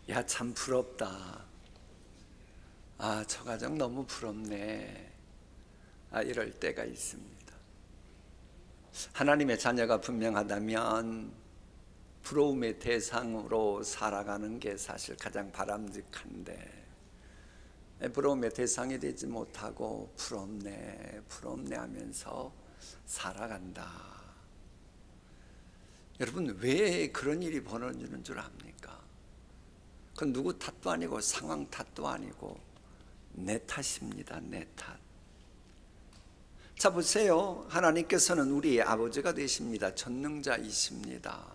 야, 참 부럽다. 아, 저 가정 너무 부럽네. 이럴 때가 있습니다. 하나님의 자녀가 분명하다면 부러움의 대상으로 살아가는 게 사실 가장 바람직한데, 부러움의 대상이 되지 못하고 부럽네 하면서 살아간다. 여러분, 왜 그런 일이 벌어지는 줄 압니까? 그건 누구 탓도 아니고 상황 탓도 아니고 내 탓입니다. 내 탓. 자, 보세요. 하나님께서는 우리의 아버지가 되십니다. 전능자이십니다.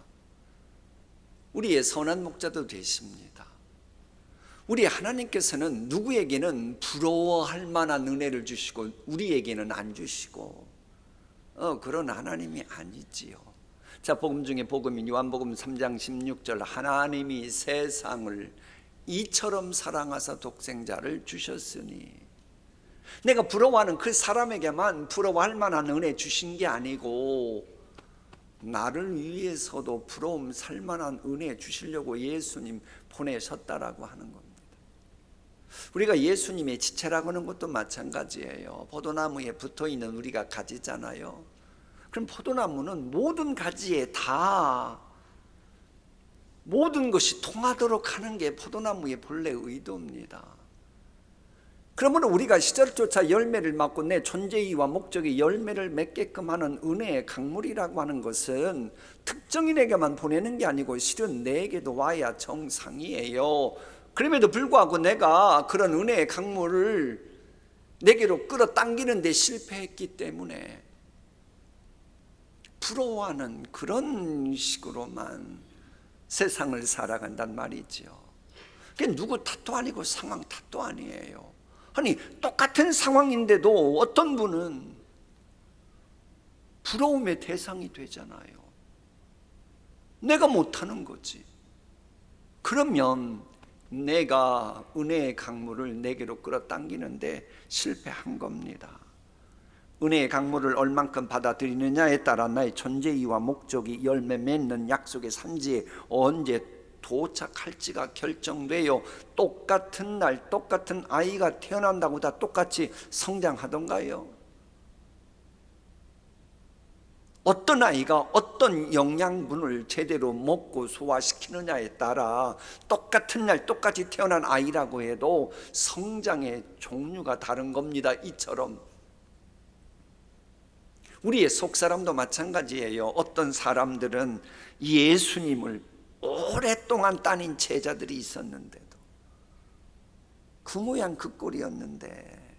우리의 선한 목자도 되십니다. 우리 하나님께서는 누구에게는 부러워할 만한 은혜를 주시고 우리에게는 안 주시고 그런 하나님이 아니지요. 자, 복음 중에 복음인 요한복음 3장 16절, 하나님이 세상을 이처럼 사랑하사 독생자를 주셨으니, 내가 부러워하는 그 사람에게만 부러워할 만한 은혜 주신 게 아니고 나를 위해서도 부러움 살 만한 은혜 주시려고 예수님 보내셨다라고 하는 겁니다. 우리가 예수님의 지체라고 하는 것도 마찬가지예요. 포도나무에 붙어있는 우리가 가지잖아요. 그럼 포도나무는 모든 가지에 다 모든 것이 통하도록 하는 게 포도나무의 본래 의도입니다. 그러므로 우리가 시절조차 열매를 맺고 내 존재이와 목적이 열매를 맺게끔 하는 은혜의 강물이라고 하는 것은 특정인에게만 보내는 게 아니고 실은 내게도 와야 정상이에요. 그럼에도 불구하고 내가 그런 은혜의 강물을 내게로 끌어당기는 데 실패했기 때문에 부러워하는 그런 식으로만 세상을 살아간단 말이죠. 그게 누구 탓도 아니고 상황 탓도 아니에요. 아니, 똑같은 상황인데도 어떤 분은 부러움의 대상이 되잖아요. 내가 못하는 거지. 그러면 내가 은혜의 강물을 내게로 끌어당기는데 실패한 겁니다. 은혜의 강물을 얼만큼 받아들이느냐에 따라 나의 존재이와 목적이 열매 맺는 약속의 산지에 언제 도착할지가 결정돼요. 똑같은 날 똑같은 아이가 태어난다고 다 똑같이 성장하던가요? 어떤 아이가 어떤 영양분을 제대로 먹고 소화시키느냐에 따라 똑같은 날 똑같이 태어난 아이라고 해도 성장의 종류가 다른 겁니다. 이처럼 우리의 속사람도 마찬가지예요. 어떤 사람들은 예수님을 오랫동안 따닌 제자들이 있었는데도 그 모양 그 꼴이었는데,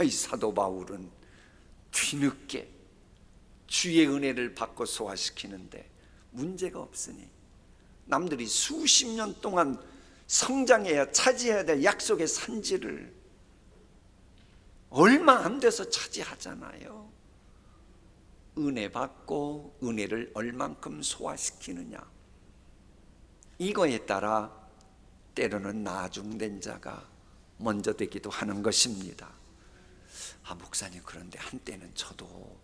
이 사도 바울은 뒤늦게 주의 은혜를 받고 소화시키는데 문제가 없으니 남들이 수십 년 동안 성장해야 차지해야 될 약속의 산지를 얼마 안 돼서 차지하잖아요. 은혜 받고 은혜를 얼만큼 소화시키느냐, 이거에 따라 때로는 나중된 자가 먼저 되기도 하는 것입니다. 목사님, 그런데 한때는 저도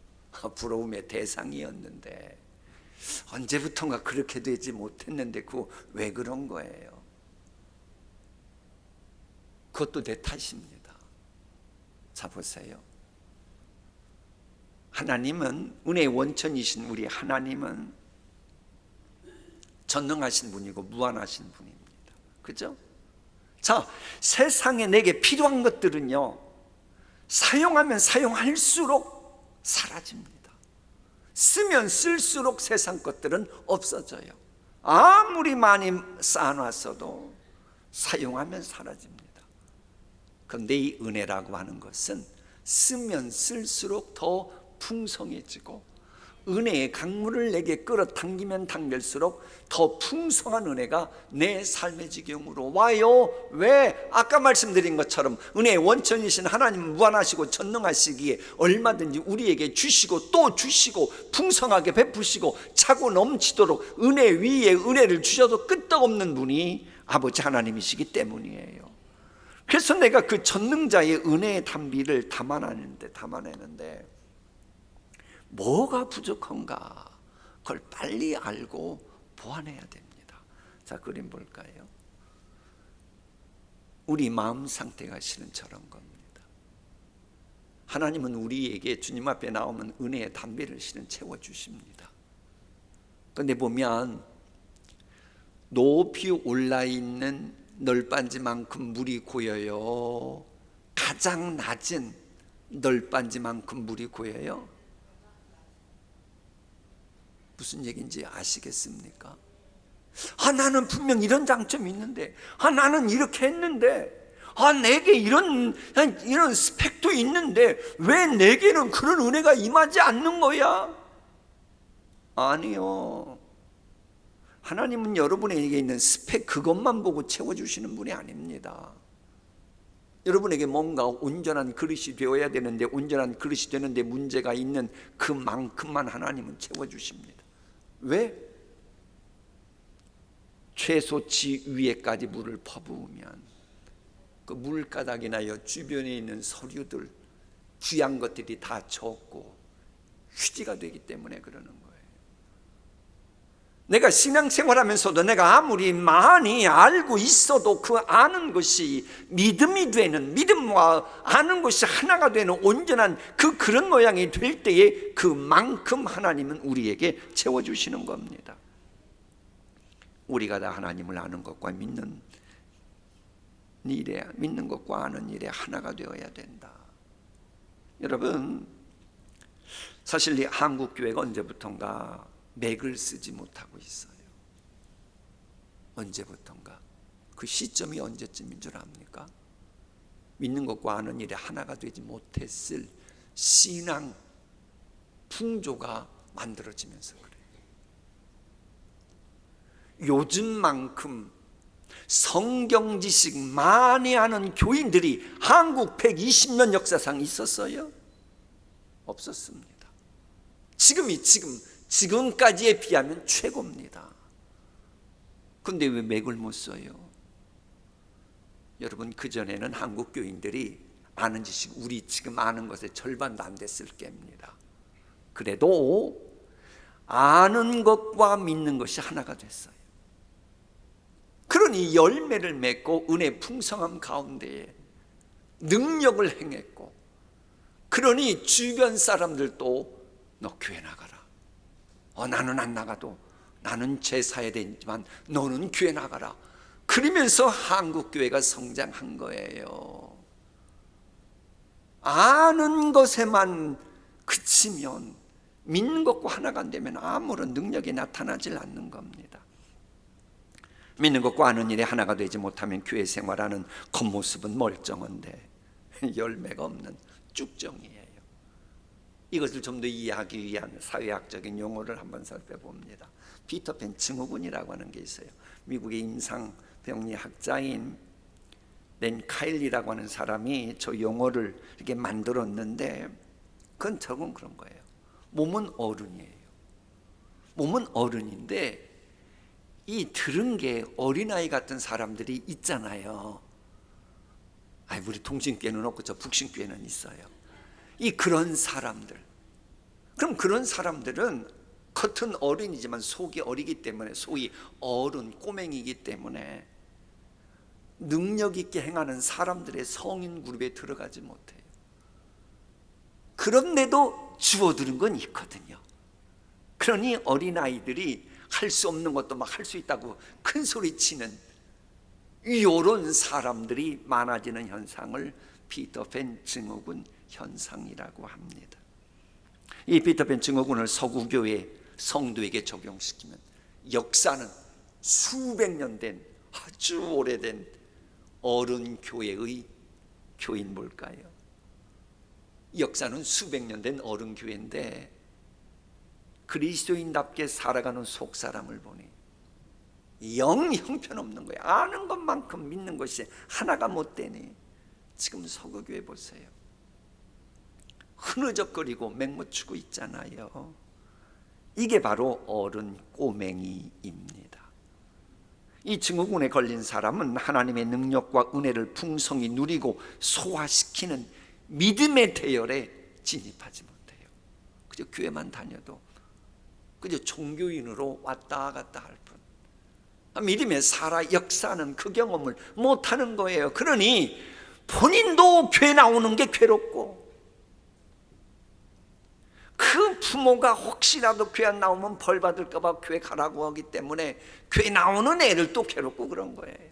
부러움의 대상이었는데 언제부턴가 그렇게 되지 못했는데 그거 왜 그런 거예요? 그것도 내 탓입니다. 자, 보세요. 하나님은, 은혜의 원천이신 우리 하나님은 전능하신 분이고 무한하신 분입니다. 그죠? 자, 세상에 내게 필요한 것들은요, 사용하면 사용할수록 사라집니다. 쓰면 쓸수록 세상 것들은 없어져요. 아무리 많이 쌓아놨어도 사용하면 사라집니다. 그런데 이 은혜라고 하는 것은 쓰면 쓸수록 더 풍성해지고 은혜의 강물을 내게 끌어당기면 당길수록 더 풍성한 은혜가 내 삶의 지경으로 와요. 왜? 아까 말씀드린 것처럼 은혜의 원천이신 하나님은 무한하시고 전능하시기에 얼마든지 우리에게 주시고 또 주시고 풍성하게 베푸시고 차고 넘치도록 은혜 위에 은혜를 주셔도 끄떡없는 분이 아버지 하나님이시기 때문이에요. 그래서 내가 그 전능자의 은혜의 단비를 담아내는데 뭐가 부족한가, 그걸 빨리 알고 보완해야 됩니다. 자, 그림 볼까요? 우리 마음 상태가 실은 저런 겁니다. 하나님은 우리에게 주님 앞에 나오면 은혜의 담배를 실은 채워주십니다. 그런데 보면 높이 올라있는 널빤지만큼 물이 고여요, 가장 낮은 널빤지만큼 물이 고여요? 무슨 얘기인지 아시겠습니까? 나는 분명 이런 장점이 있는데, 나는 이렇게 했는데, 내게 이런 스펙도 있는데 왜 내게는 그런 은혜가 임하지 않는 거야? 아니요. 하나님은 여러분에게 있는 스펙 그것만 보고 채워주시는 분이 아닙니다. 여러분에게 뭔가 온전한 그릇이 되어야 되는데, 온전한 그릇이 되는데 문제가 있는 그만큼만 하나님은 채워주십니다. 왜? 최소치 위에까지 물을 퍼부으면 그 물가닥이나 주변에 있는 서류들, 귀한 것들이 다 적고 휴지가 되기 때문에 그러는 거예요. 내가 신앙생활하면서도 내가 아무리 많이 알고 있어도 그 아는 것이 믿음이 되는, 믿음과 아는 것이 하나가 되는 온전한 그런 모양이 될 때에 그만큼 하나님은 우리에게 채워주시는 겁니다. 우리가 다 하나님을 아는 것과 믿는 것과 아는 일에 하나가 되어야 된다. 여러분, 사실 이 한국 교회가 언제부턴가 맥을 쓰지 못하고 있어요. 언제부턴가. 그 시점이 언제쯤인 줄 압니까? 믿는 것과 아는 일에 하나가 되지 못했을 신앙 풍조가 만들어지면서 그래요. 요즘만큼 성경 지식 많이 아는 교인들이 한국 120년 역사상 있었어요? 없었습니다. 지금까지에 비하면 최고입니다. 근데 왜 맥을 못 써요? 여러분, 그전에는 한국 교인들이 아는 지식, 우리 지금 아는 것의 절반도 안 됐을 겁니다. 그래도 아는 것과 믿는 것이 하나가 됐어요. 그러니 열매를 맺고 은혜 풍성함 가운데에 능력을 행했고, 그러니 주변 사람들도 너 교회 나가라. 나는 안 나가도 나는 제사해야 되지만 너는 교회 나가라. 그러면서 한국 교회가 성장한 거예요. 아는 것에만 그치면, 믿는 것과 하나가 안 되면 아무런 능력이 나타나질 않는 겁니다. 믿는 것과 아는 일에 하나가 되지 못하면 교회 생활하는 겉모습은 멀쩡한데 열매가 없는 쭉정이에요. 이것을 좀 더 이해하기 위한 사회학적인 용어를 한번 살펴봅니다. 피터팬 증후군이라고 하는 게 있어요. 미국의 임상병리학자인 렌 카일리라고 하는 사람이 저 용어를 이렇게 만들었는데, 그건 적은 그런 거예요. 몸은 어른이에요. 몸은 어른인데 이 들은 게 어린아이 같은 사람들이 있잖아요. 우리 동신교회는 없고 저 북신교회는 있어요. 그런 사람들, 그럼 그런 사람들은 겉은 어른이지만 속이 어리기 때문에, 소위 어른 꼬맹이기 때문에 능력 있게 행하는 사람들의 성인 그룹에 들어가지 못해요. 그런데도 주워들은 건 있거든요. 그러니 어린아이들이 할 수 없는 것도 막 할 수 있다고 큰 소리 치는 이런 사람들이 많아지는 현상을 피터팬 증후군 현상이라고 합니다. 이 피터팬 증후군을 서구교회 성도에게 적용시키면 역사는 수백 년 된 아주 오래된 어른교회의 교인 뭘까요? 역사는 수백 년 된 어른교회인데 그리스도인답게 살아가는 속사람을 보니 영 형편없는 거예요. 아는 것만큼 믿는 것이 하나가 못 되니 지금 서구교회 보세요. 흐느적거리고 맹묻히고 있잖아요. 이게 바로 어른 꼬맹이입니다. 이 증후군에 걸린 사람은 하나님의 능력과 은혜를 풍성히 누리고 소화시키는 믿음의 대열에 진입하지 못해요. 그저 교회만 다녀도 그저 종교인으로 왔다 갔다 할 뿐, 믿음의 살아 역사는 그 경험을 못하는 거예요. 그러니 본인도 교회 나오는 게 괴롭고, 그 부모가 혹시라도 교회 안 나오면 벌 받을까 봐 교회 가라고 하기 때문에 교회 나오는 애를 또 괴롭고 그런 거예요.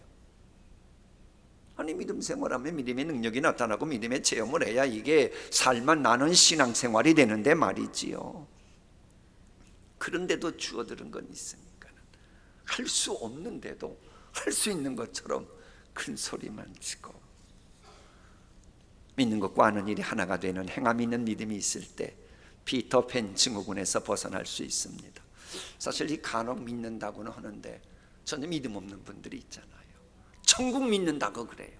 아니, 믿음 생활하면 믿음의 능력이 나타나고 믿음의 체험을 해야 이게 살만 나는 신앙생활이 되는데 말이지요. 그런데도 주어들은 건 있으니까 할 수 없는데도 할 수 있는 것처럼 큰 소리만 치고, 믿는 것과 아는 일이 하나가 되는 행함 있는 믿음이 있을 때 피터팬 증후군에서 벗어날 수 있습니다. 사실 이 간혹 믿는다고는 하는데 전혀 믿음 없는 분들이 있잖아요. 천국 믿는다고 그래요.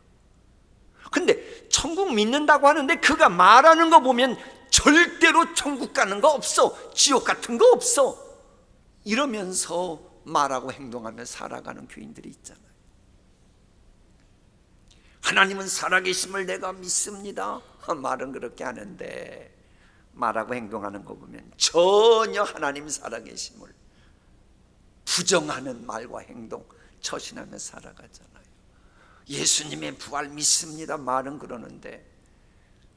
근데 천국 믿는다고 하는데 그가 말하는 거 보면 절대로 천국 가는 거 없어, 지옥 같은 거 없어, 이러면서 말하고 행동하며 살아가는 교인들이 있잖아요. 하나님은 살아계심을 내가 믿습니다, 말은 그렇게 하는데 말하고 행동하는 거 보면 전혀 하나님 살아계심을 부정하는 말과 행동, 처신하며 살아가잖아요. 예수님의 부활 믿습니다, 말은 그러는데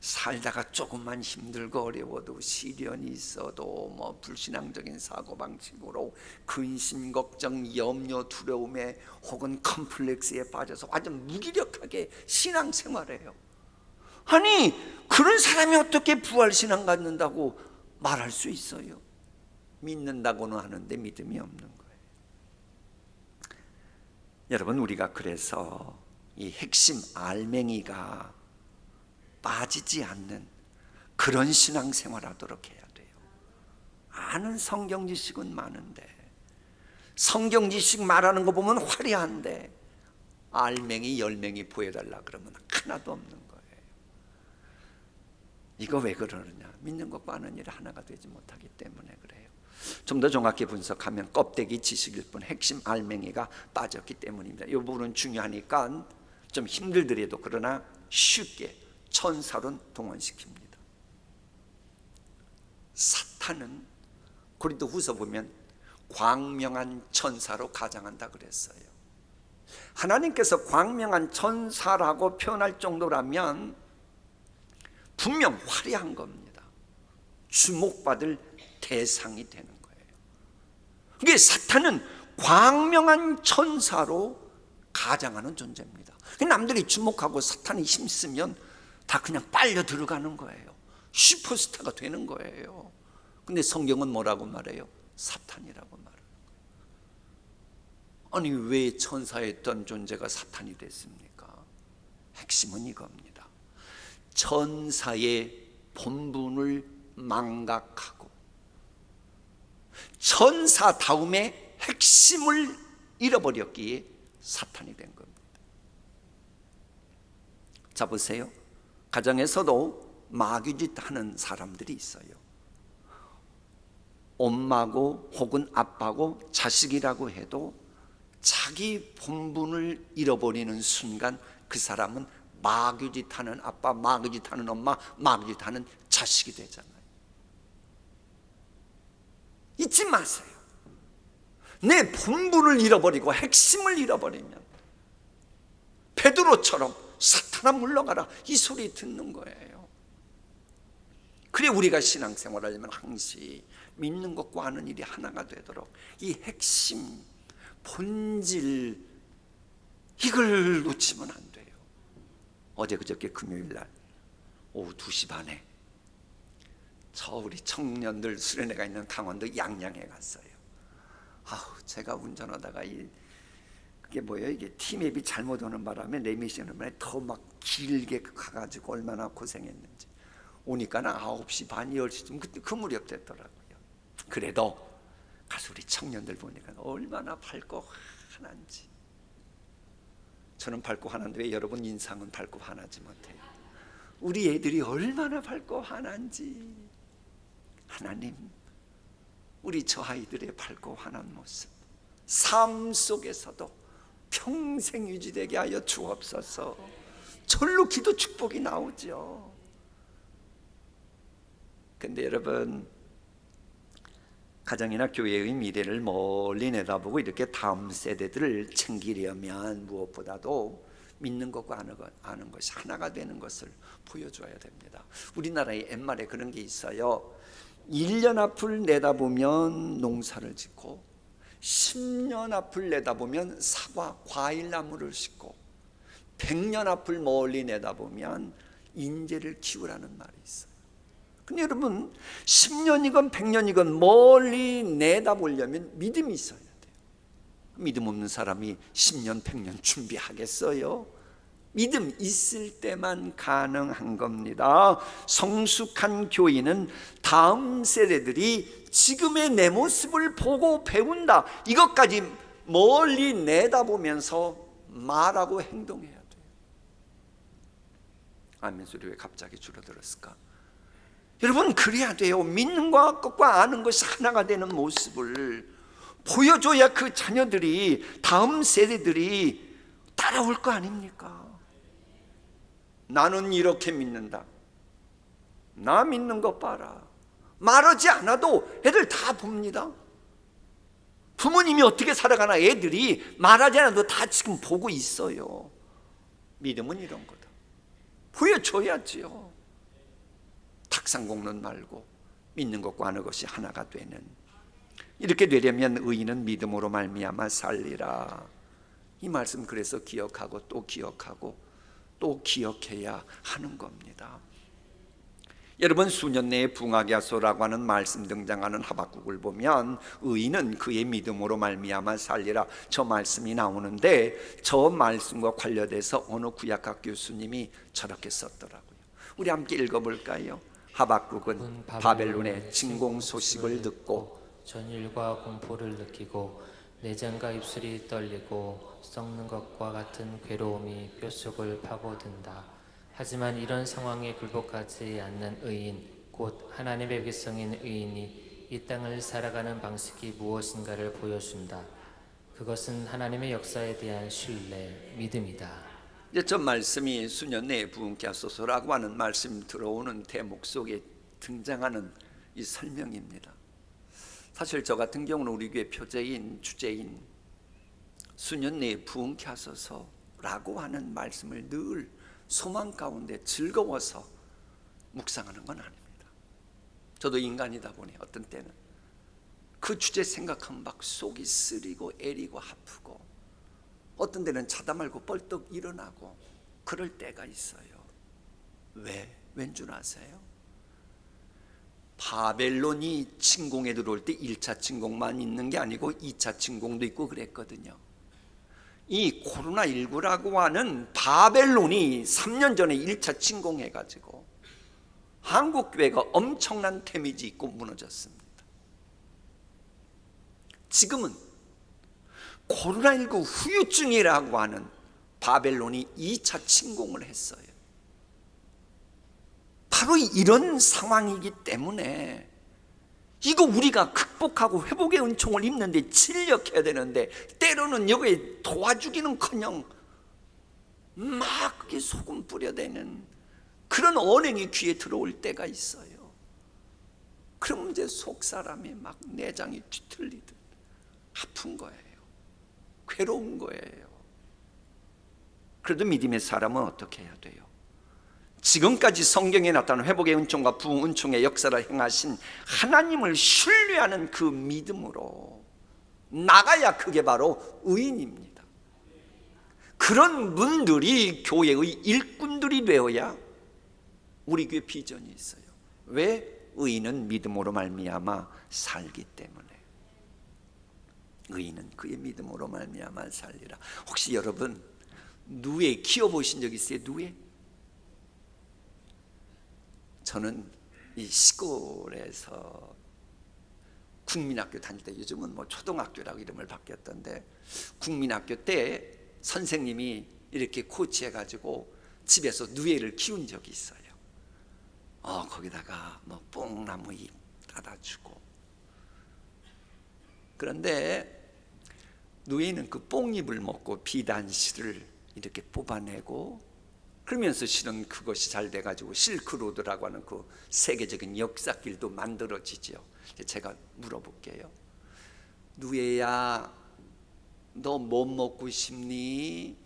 살다가 조금만 힘들고 어려워도, 시련이 있어도 뭐 불신앙적인 사고방식으로 근심, 걱정, 염려, 두려움에 혹은 컴플렉스에 빠져서 완전 무기력하게 신앙생활해요. 아니, 그런 사람이 어떻게 부활신앙 갖는다고 말할 수 있어요? 믿는다고는 하는데 믿음이 없는 거예요. 여러분, 우리가 그래서 이 핵심 알맹이가 빠지지 않는 그런 신앙생활 하도록 해야 돼요. 아는 성경 지식은 많은데, 성경 지식 말하는 거 보면 화려한데 알맹이 열맹이 보여달라 그러면 하나도 없는 거예요. 이거 왜 그러느냐? 믿는 것과 아는 일이 하나가 되지 못하기 때문에 그래요. 좀 더 정확히 분석하면 껍데기 지식일 뿐 핵심 알맹이가 빠졌기 때문입니다. 이 부분은 중요하니까 좀 힘들더라도 그러나 쉽게 천사론 동원시킵니다. 사탄은 고린도후서 보면 광명한 천사로 가장한다 그랬어요. 하나님께서 광명한 천사라고 표현할 정도라면 분명 화려한 겁니다. 주목받을 대상이 되는 거예요. 그게 사탄은 광명한 천사로 가장하는 존재입니다. 남들이 주목하고 사탄이 힘쓰면 다 그냥 빨려 들어가는 거예요. 슈퍼스타가 되는 거예요. 근데 성경은 뭐라고 말해요? 사탄이라고 말해요. 아니, 왜 천사였던 존재가 사탄이 됐습니까? 핵심은 이겁니다. 천사의 본분을 망각하고 천사다움의 핵심을 잃어버렸기에 사탄이 된 겁니다. 자, 보세요. 가정에서도 마귀짓 하는 사람들이 있어요. 엄마고 혹은 아빠고 자식이라고 해도 자기 본분을 잃어버리는 순간 그 사람은 마귀짓 하는 아빠, 마귀짓 하는 엄마, 마귀짓 하는 자식이 되잖아요. 잊지 마세요. 내 본분을 잃어버리고 핵심을 잃어버리면 베드로처럼 사탄아 물러가라, 이 소리 듣는 거예요. 그래 우리가 신앙생활을 하려면 항시 믿는 것과 아는 일이 하나가 되도록 이 핵심, 본질, 이걸 놓치면 안 돼요. 어제 그저께 금요일날 오후 2시 반에 저 우리 청년들 수련회가 있는 강원도 양양에 갔어요. 제가 운전하다가 그게 뭐예요? 이게 티맵이 잘못 오는 바람에 내미시는 바람에 더 막 길게 가가지고 얼마나 고생했는지. 오니까는 9시 반, 10시쯤 그때 그 무렵 됐더라고요. 그래도 가서 우리 청년들 보니까 얼마나 밝고 환한지. 저는 밝고 환한데 왜 여러분 인상은 밝고 환하지 못해요? 우리 애들이 얼마나 밝고 환한지. 하나님, 우리 저 아이들의 밝고 환한 모습 삶 속에서도 평생 유지되게 하여 주옵소서. 절로 기도 축복이 나오죠. 근데 여러분, 가정이나 교회의 미래를 멀리 내다보고 이렇게 다음 세대들을 챙기려면 무엇보다도 믿는 것과 아는 것이 하나가 되는 것을 보여줘야 됩니다. 우리나라에 옛말에 그런 게 있어요. 1년 앞을 내다보면 농사를 짓고 10년 앞을 내다보면 사과, 과일나무를 심고 100년 앞을 멀리 내다보면 인재를 키우라는 말이 있어요. 근데 여러분 10년이건 100년이건 멀리 내다보려면 믿음이 있어야 돼요. 믿음 없는 사람이 10년 100년 준비하겠어요? 믿음 있을 때만 가능한 겁니다. 성숙한 교인은 다음 세대들이 지금의 내 모습을 보고 배운다, 이것까지 멀리 내다보면서 말하고 행동해야 돼요. 아멘 소리 왜 갑자기 줄어들었을까? 여러분 그래야 돼요. 믿는 것과 아는 것이 하나가 되는 모습을 보여줘야 그 자녀들이, 다음 세대들이 따라올 거 아닙니까? 나는 이렇게 믿는다, 나 믿는 것 봐라, 말하지 않아도 애들 다 봅니다. 부모님이 어떻게 살아가나 애들이 말하지 않아도 다 지금 보고 있어요. 믿음은 이런 거다. 보여줘야지요. 탁상공론 말고 믿는 것과 아는 것이 하나가 되는, 이렇게 되려면 의인은 믿음으로 말미암아 살리라. 이 말씀 그래서 기억하고 또 기억하고 또 기억해야 하는 겁니다. 여러분 수년 내에 붕하게 하소라고 하는 말씀 등장하는 하박국을 보면 의인은 그의 믿음으로 말미암아 살리라, 저 말씀이 나오는데 저 말씀과 관련돼서 어느 구약학 교수님이 저렇게 썼더라고요. 우리 함께 읽어볼까요? 하박국은 바벨론의 진공 소식을 듣고 전율과 공포를 느끼고 내장과 입술이 떨리고 썩는 것과 같은 괴로움이 뼛속을 파고든다. 하지만 이런 상황에 굴복하지 않는 의인, 곧 하나님의 백성인 의인이 이 땅을 살아가는 방식이 무엇인가를 보여준다. 그것은 하나님의 역사에 대한 신뢰, 믿음이다. 이제 저 말씀이 수년 내에 부흥케 하소서라고 하는 말씀 들어오는 대목 속에 등장하는 이 설명입니다. 사실 저 같은 경우는 우리 교회 표제인 주제인 수년 내에 부흥케 하소서라고 하는 말씀을 늘 소망 가운데 즐거워서 묵상하는 건 아닙니다. 저도 인간이다 보니 어떤 때는 그 주제 생각하면 막 속이 쓰리고 애리고 아프고 어떤 데는 자다 말고 벌떡 일어나고 그럴 때가 있어요. 왠 줄 아세요? 바벨론이 침공에 들어올 때 1차 침공만 있는 게 아니고 2차 침공도 있고 그랬거든요. 이 코로나19라고 하는 바벨론이 3년 전에 1차 침공해가지고 한국교회가 엄청난 데미지 있고 무너졌습니다. 지금은 코로나19 후유증이라고 하는 바벨론이 2차 침공을 했어요. 바로 이런 상황이기 때문에 이거 우리가 극복하고 회복의 은총을 입는데 진력해야 되는데 때로는 여기에 도와주기는커녕 막 그게 소금 뿌려대는 그런 언행이 귀에 들어올 때가 있어요. 그럼 이제 속 사람이 막 내장이 뒤틀리듯 아픈 거예요. 괴로운 거예요. 그래도 믿음의 사람은 어떻게 해야 돼요? 지금까지 성경에 나타난 회복의 은총과 부흥 은총의 역사를 행하신 하나님을 신뢰하는 그 믿음으로 나가야 그게 바로 의인입니다. 그런 분들이 교회의 일꾼들이 되어야 우리 교회 비전이 있어요. 왜? 의인은 믿음으로 말미암아 살기 때문에. 의인은 그의 믿음으로 말미암아 살리라. 혹시 여러분 누에 키워보신 적 있어요? 누에? 저는 이 시골에서 국민학교 다닐 때, 요즘은 뭐 초등학교라고 이름을 바뀌었던데, 국민학교 때 선생님이 이렇게 코치해가지고 집에서 누에를 키운 적이 있어요. 거기다가 뭐 뽕나무 잎 따다주고. 그런데 누에는 그 뽕잎을 먹고 비단실을 이렇게 뽑아내고 그러면서 실은 그것이 잘 돼가지고 실크로드라고 하는 그 세계적인 역사길도 만들어지죠. 제가 물어볼게요. 누에야, 너 뭐 먹고 싶니?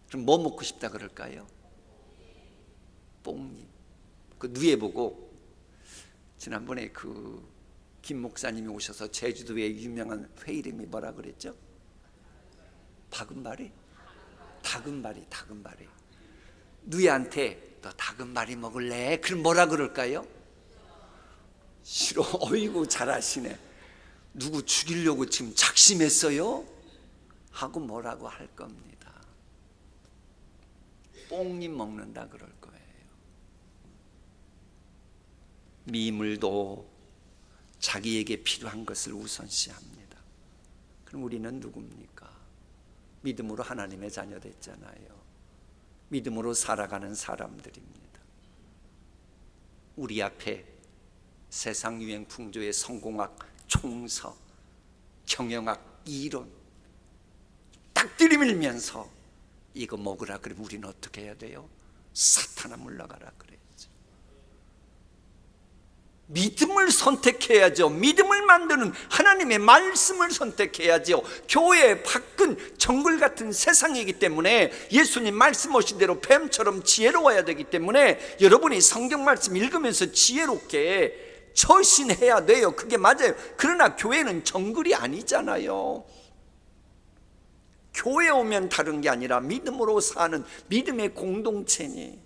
그럼 뭐 먹고 싶다 그럴까요? 뽕잎. 그 누에 보고 지난번에 그 김 목사님이 오셔서 제주도의 유명한 회 이름이 뭐라 그랬죠? 다금바리? 다금바리. 누이한테 너 다금바리 먹을래? 그럼 뭐라 그럴까요? 싫어. 어이구 잘하시네. 누구 죽이려고 지금 작심했어요? 하고 뭐라고 할 겁니다. 뽕잎 먹는다 그럴 거예요. 미물도 자기에게 필요한 것을 우선시합니다. 그럼 우리는 누굽니까? 믿음으로 하나님의 자녀 됐잖아요. 믿음으로 살아가는 사람들입니다. 우리 앞에 세상 유행 풍조의 성공학, 총서, 경영학, 이론 딱 들이밀면서 이거 먹으라 그러면 우리는 어떻게 해야 돼요? 사탄아 물러가라 그래야죠. 믿음을 선택해야죠. 믿음을 만드는 하나님의 말씀을 선택해야죠. 교회 밖은 정글 같은 세상이기 때문에 예수님 말씀하신 대로 뱀처럼 지혜로워야 되기 때문에 여러분이 성경 말씀 읽으면서 지혜롭게 처신해야 돼요. 그게 맞아요. 그러나 교회는 정글이 아니잖아요. 교회 오면 다른 게 아니라 믿음으로 사는 믿음의 공동체니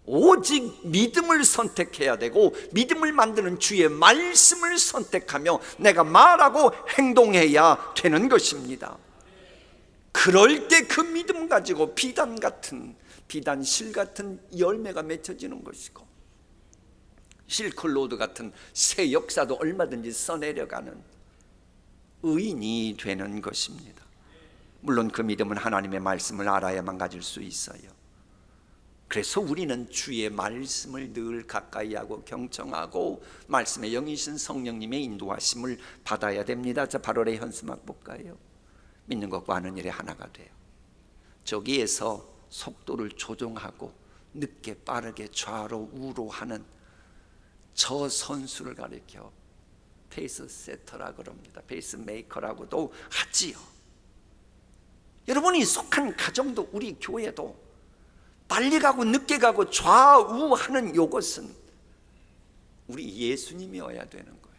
오직 믿음을 선택해야 되고 믿음을 만드는 주의 말씀을 선택하며 내가 말하고 행동해야 되는 것입니다. 그럴 때 그 믿음 가지고 비단실 같은 열매가 맺혀지는 것이고 실크로드 같은 새 역사도 얼마든지 써내려가는 의인이 되는 것입니다. 물론 그 믿음은 하나님의 말씀을 알아야만 가질 수 있어요. 그래서 우리는 주의 말씀을 늘 가까이 하고 경청하고 말씀의 영이신 성령님의 인도하심을 받아야 됩니다. 자, 8월의 현수막 볼까요? 믿는 것과 하는 일에 하나가 돼요. 저기에서 속도를 조정하고 늦게 빠르게 좌로 우로 하는 저 선수를 가리켜 페이스 세터라 그럽니다. 페이스 메이커라고도 하지요. 여러분이 속한 가정도 우리 교회도 빨리 가고 늦게 가고 좌우하는 요것은 우리 예수님이어야 되는 거예요.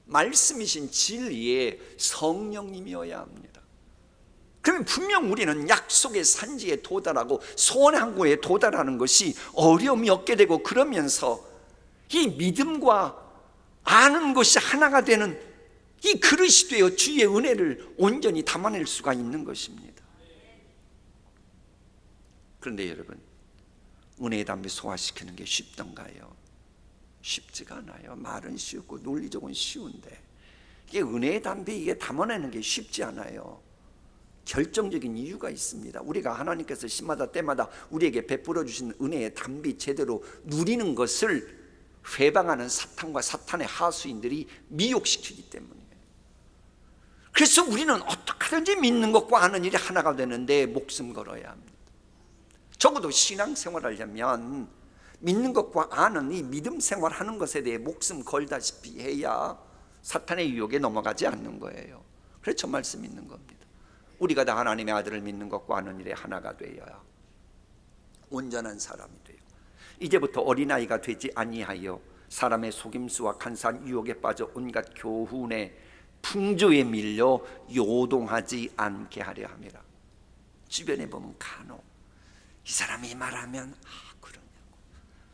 말씀이신 진리의 성령님이어야 합니다. 그러면 분명 우리는 약속의 산지에 도달하고 소원의 항구에 도달하는 것이 어려움이 없게 되고 그러면서 이 믿음과 아는 것이 하나가 되는 이 그릇이 되어 주의 은혜를 온전히 담아낼 수가 있는 것입니다. 그런데 여러분, 은혜의 담비 소화시키는 게 쉽던가요? 쉽지가 않아요. 말은 쉽고 논리적은 쉬운데 이게 은혜의 담비 이게 담아내는 게 쉽지 않아요. 결정적인 이유가 있습니다. 우리가 하나님께서 시마다 때마다 우리에게 베풀어 주신 은혜의 담비 제대로 누리는 것을 회방하는 사탄과 사탄의 하수인들이 미혹시키기 때문이에요. 그래서 우리는 어떻게 하든지 믿는 것과 아는 일이 하나가 되는데 목숨 걸어야 합니다. 적어도 신앙생활을 하려면 믿는 것과 아는 이 믿음 생활하는 것에 대해 목숨 걸다시피 해야 사탄의 유혹에 넘어가지 않는 거예요. 그래서 저 말씀 믿는 겁니다. 우리가 다 하나님의 아들을 믿는 것과 아는 일에 하나가 되어야 온전한 사람이 돼요. 이제부터 어린아이가 되지 아니하여 사람의 속임수와 간사한 유혹에 빠져 온갖 교훈의 풍조에 밀려 요동하지 않게 하려 함이라. 주변에 보면 간혹 이 사람이 말하면 그러냐고,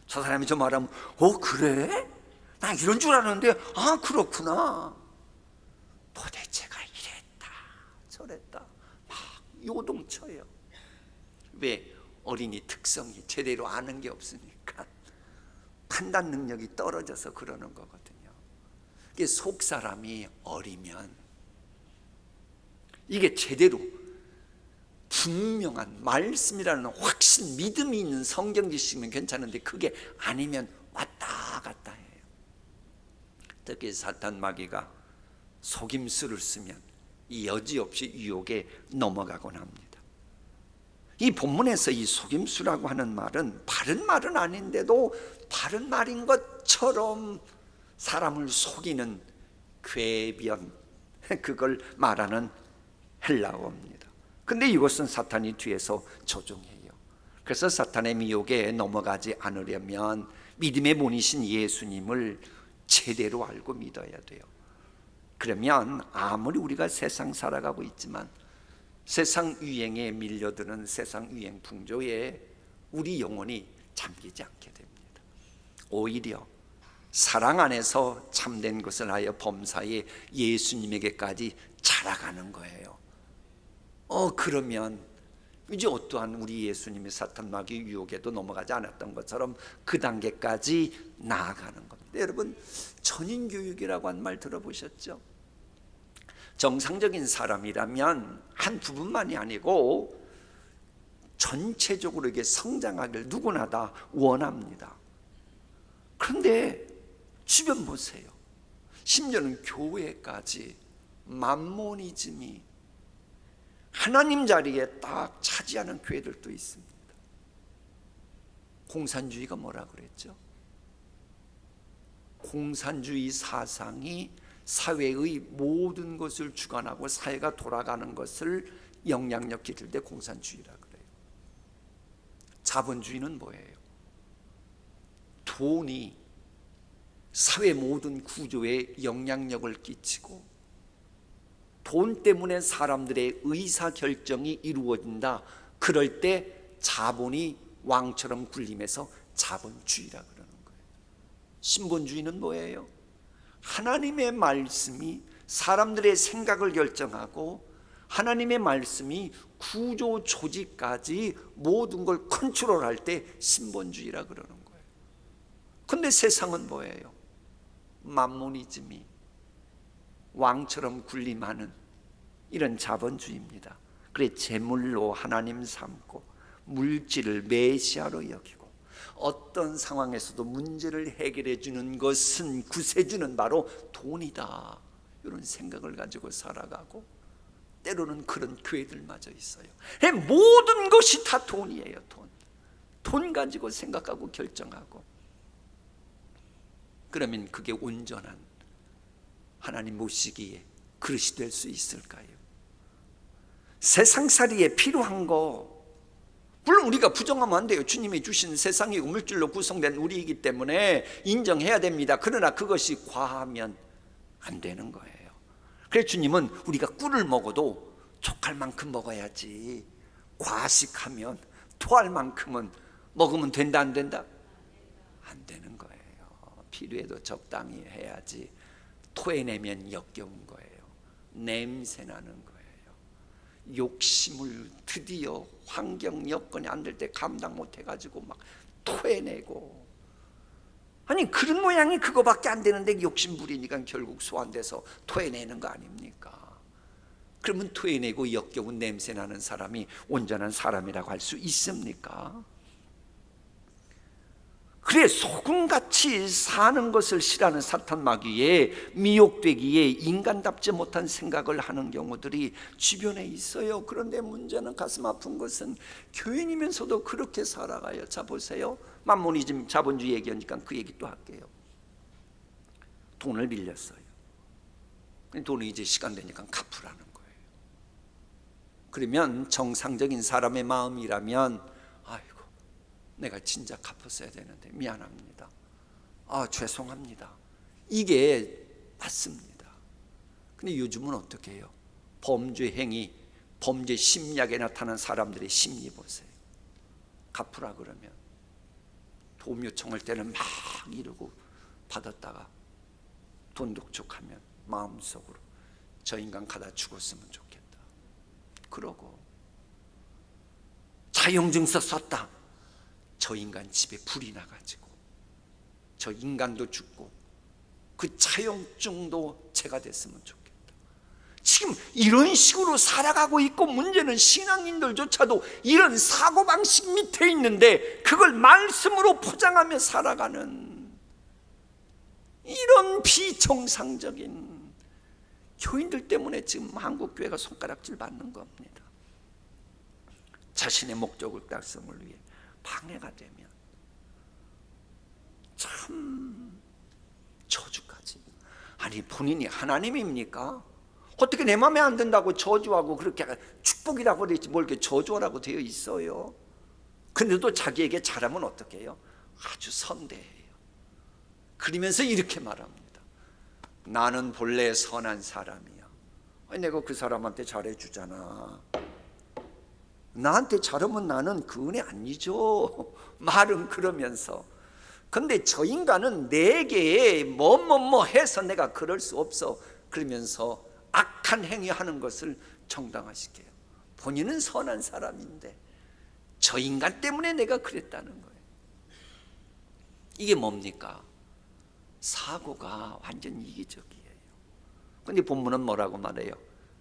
저 사람이 저 말하면 그래? 나 이런 줄 알았는데 그렇구나. 도대체가 이랬다 저랬다 막 요동쳐요. 왜? 어린이 특성이 제대로 아는 게 없으니까 판단 능력이 떨어져서 그러는 거거든요. 이게 속 사람이 어리면 이게 제대로 분명한 말씀이라는 확신, 믿음이 있는 성경 지식이면 괜찮은데 그게 아니면 왔다 갔다 해요. 특히 사탄 마귀가 속임수를 쓰면 이 여지없이 유혹에 넘어가곤 합니다. 이 본문에서 이 속임수라고 하는 말은 바른 말은 아닌데도 바른 말인 것처럼 사람을 속이는 궤변, 그걸 말하는 헬라어입니다. 근데 이것은 사탄이 뒤에서 조종해요. 그래서 사탄의 미혹에 넘어가지 않으려면 믿음의 본이신 예수님을 제대로 알고 믿어야 돼요. 그러면 아무리 우리가 세상 살아가고 있지만 세상 유행에 밀려드는 세상 유행 풍조에 우리 영혼이 잠기지 않게 됩니다. 오히려 사랑 안에서 참된 것을 하여 범사에 예수님에게까지 자라가는 거예요. 그러면 이제 어떠한 우리 예수님의 사탄 마귀 유혹에도 넘어가지 않았던 것처럼 그 단계까지 나아가는 겁니다. 여러분, 전인교육이라고 한 말 들어보셨죠? 정상적인 사람이라면 한 부분만이 아니고 전체적으로 이게 성장하기를 누구나 다 원합니다. 그런데 주변 보세요. 심지어는 교회까지 맘모니즘이 하나님 자리에 딱 차지하는 교회들도 있습니다. 공산주의가 뭐라 그랬죠? 공산주의 사상이 사회의 모든 것을 주관하고 사회가 돌아가는 것을 영향력 끼칠 때 공산주의라 그래요. 자본주의는 뭐예요? 돈이 사회 모든 구조에 영향력을 끼치고 돈 때문에 사람들의 의사결정이 이루어진다. 그럴 때 자본이 왕처럼 군림해서 자본주의라 그러는 거예요. 신본주의는 뭐예요? 하나님의 말씀이 사람들의 생각을 결정하고 하나님의 말씀이 구조 조직까지 모든 걸 컨트롤할 때 신본주의라 그러는 거예요. 근데 세상은 뭐예요? 맘모니즘이 왕처럼 군림하는 이런 자본주의입니다. 그래 재물로 하나님 삼고 물질을 메시아로 여기고 어떤 상황에서도 문제를 해결해 주는 것은 구세주는 바로 돈이다. 이런 생각을 가지고 살아가고 때로는 그런 교회들마저 있어요. 모든 것이 다 돈이에요. 돈 가지고 생각하고 결정하고. 그러면 그게 온전한 하나님 모시기에 그릇이 될 수 있을까요? 세상살이에 필요한 거 물론 우리가 부정하면 안 돼요. 주님이 주신 세상이 물질로 구성된 우리이기 때문에 인정해야 됩니다. 그러나 그것이 과하면 안 되는 거예요. 그래서 주님은 우리가 꿀을 먹어도 족할 만큼 먹어야지, 과식하면 토할 만큼은 먹으면 된다 안 된다? 안 되는 거예요. 필요해도 적당히 해야지. 토해내면 역겨운 거예요. 냄새나는 거예요. 욕심을 드디어 환경 여건이 안 될 때 감당 못 해가지고 막 토해내고, 아니 그런 모양이 그거밖에 안 되는데 욕심 부리니까 결국 소환돼서 토해내는 거 아닙니까? 그러면 토해내고 역겨운 냄새나는 사람이 온전한 사람이라고 할 수 있습니까? 그래 소금같이 사는 것을 싫어하는 사탄 마귀에 미혹되기에 인간답지 못한 생각을 하는 경우들이 주변에 있어요. 그런데 문제는 가슴 아픈 것은 교인이면서도 그렇게 살아가요. 자 보세요. 맘모니즘 자본주의 얘기하니까 그 얘기 또 할게요. 돈을 빌렸어요. 돈이 이제 시간 되니까 갚으라는 거예요. 그러면 정상적인 사람의 마음이라면 아이고 내가 진짜 갚았어야 되는데 미안합니다. 죄송합니다. 이게 맞습니다. 근데 요즘은 어떻게 해요? 범죄 행위, 범죄 심리학에 나타난 사람들의 심리 보세요. 갚으라 그러면 도움 요청할 때는 막 이러고 받았다가 돈 독촉하면 마음속으로 저 인간 가다 죽었으면 좋겠다. 그러고 자영증서 썼다. 저 인간 집에 불이 나가지고 저 인간도 죽고 그 차용증도 제가 됐으면 좋겠다. 지금 이런 식으로 살아가고 있고, 문제는 신앙인들조차도 이런 사고방식 밑에 있는데 그걸 말씀으로 포장하며 살아가는 이런 비정상적인 교인들 때문에 지금 한국교회가 손가락질 받는 겁니다. 자신의 목적을 달성을 위해 방해가 되면 참 저주까지. 아니 본인이 하나님입니까? 어떻게 내 마음에 안 든다고 저주하고 그렇게 축복이라고 되어 있지 뭘 이렇게 저주하라고 되어 있어요? 근데도 자기에게 잘하면 어떻게 해요? 아주 선대해요. 그러면서 이렇게 말합니다. 나는 본래 선한 사람이야. 아니, 내가 그 사람한테 잘해주잖아. 나한테 잘하면 나는 그 은혜 안 잊어. 말은 그러면서. 근데 저 인간은 내게 뭐 해서 내가 그럴 수 없어. 그러면서 악한 행위하는 것을 정당화시켜요. 본인은 선한 사람인데 저 인간 때문에 내가 그랬다는 거예요. 이게 뭡니까? 사고가 완전 이기적이에요. 근데 본문은 뭐라고 말해요?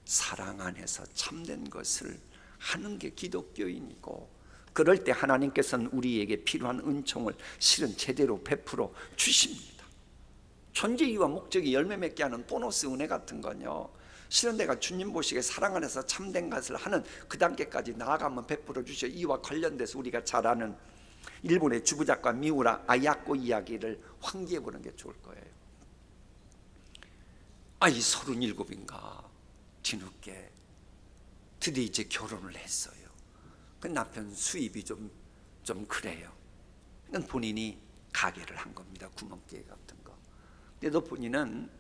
사랑 안에서 참된 것을 하는 게 기독교인이고, 그럴 때 하나님께서는 우리에게 필요한 은총을 실은 제대로 베풀어 주십니다. 존재 이유와 목적이 열매 맺게 하는 보너스 은혜 같은 건요, 실은 내가 주님 보시기에 사랑 안에서 참된 것을 하는 그 단계까지 나아가면 베풀어 주셔. 이와 관련돼서 우리가 잘 아는 일본의 주부작가 미우라 아야코 이야기를 환기해 보는 게 좋을 거예요. 아이 37인가 뒤늦게 드디어 이제 결혼을 했어요. 그 남편 수입이 좀 그래요. 그러니까 본인이 가게를 한 겁니다. 구멍가게 같은 거. 그래도 본인은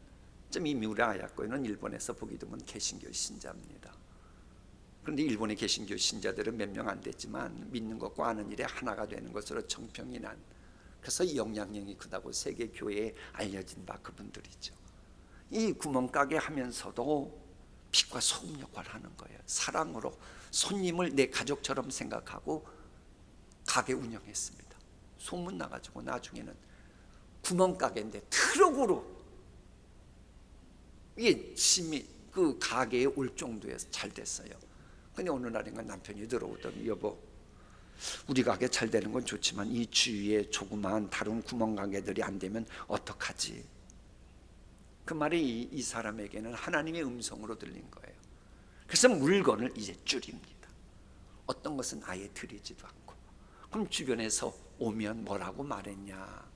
이 미우라 아야코는 일본에서 보기 드문 개신교 신자입니다. 그런데 일본의 개신교 신자들은 몇 명 안 됐지만 믿는 것과 아는 일에 하나가 되는 것으로 정평이 난, 그래서 영향력이 크다고 세계 교회에 알려진 바 그분들이죠. 이 구멍가게 하면서도 빛과 소금 역할을 하는 거예요. 사랑으로 손님을 내 가족처럼 생각하고 가게 운영했습니다. 소문 나가지고 나중에는 구멍가게인데 트럭으로 이게 심히 그 가게에 올 정도에서 잘 됐어요. 근데 어느 날인가 남편이 들어오더니, 여보, 우리 가게 잘 되는 건 좋지만 이 주위에 조그마한 다른 구멍가게들이 안 되면 어떡하지? 그 말이 이 사람에게는 하나님의 음성으로 들린 거예요. 그래서 물건을 이제 줄입니다. 어떤 것은 아예 드리지도 않고. 그럼 주변에서 오면 뭐라고 말했냐?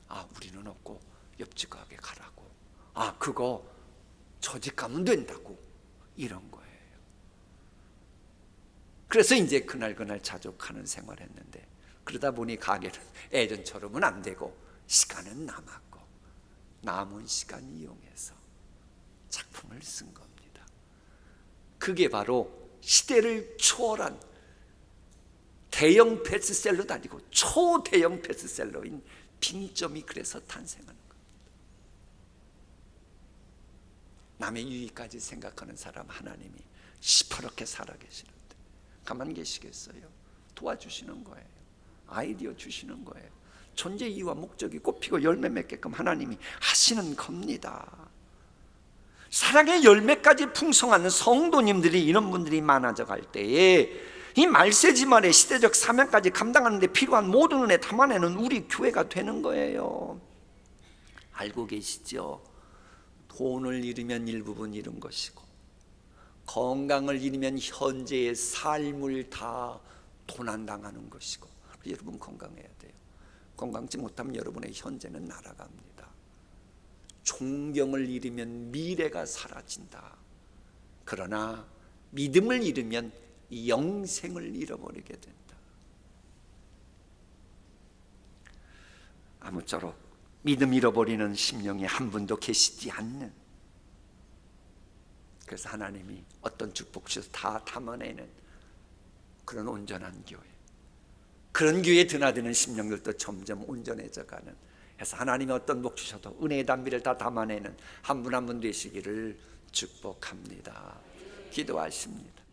아, 우리는 없고 옆집 가게 가라고. 아, 그거 저 집 가면 된다고. 이런 거예요. 그래서 이제 그날 자족하는 생활을 했는데, 그러다 보니 가게는 예전처럼은 안 되고 시간은 남았고, 남은 시간 이용해서 작품을 쓴 겁니다. 그게 바로 시대를 초월한 대형 베스트셀러도 아니고 초대형 베스트셀러인 빙점이 그래서 탄생하는 겁니다. 남의 유익까지 생각하는 사람 하나님이 시퍼렇게 살아계시는데 가만히 계시겠어요? 도와주시는 거예요. 아이디어 주시는 거예요. 존재 이유와 목적이 꽃피고 열매 맺게끔 하나님이 하시는 겁니다. 사랑의 열매까지 풍성한 성도님들이, 이런 분들이 많아져 갈 때에 이 말세지말의 시대적 사명까지 감당하는 데 필요한 모든 은혜 담아내는 우리 교회가 되는 거예요. 알고 계시죠? 돈을 잃으면 일부분 잃은 것이고, 건강을 잃으면 현재의 삶을 다 도난당하는 것이고, 여러분 건강해야 돼요. 건강치 못하면 여러분의 현재는 날아갑니다. 존경을 잃으면 미래가 사라진다. 그러나 믿음을 잃으면 영생을 잃어버리게 된다. 아무쪼록 믿음 잃어버리는 심령이 한 분도 계시지 않는, 그래서 하나님이 어떤 축복 주셔서 다 담아내는 그런 온전한 교회, 그런 교회에 드나드는 심령들도 점점 온전해져 가는, 그래서 하나님이 어떤 복 주셔도 은혜의 단비를 다 담아내는 한 분 한 분 되시기를 축복합니다. 기도하십니다.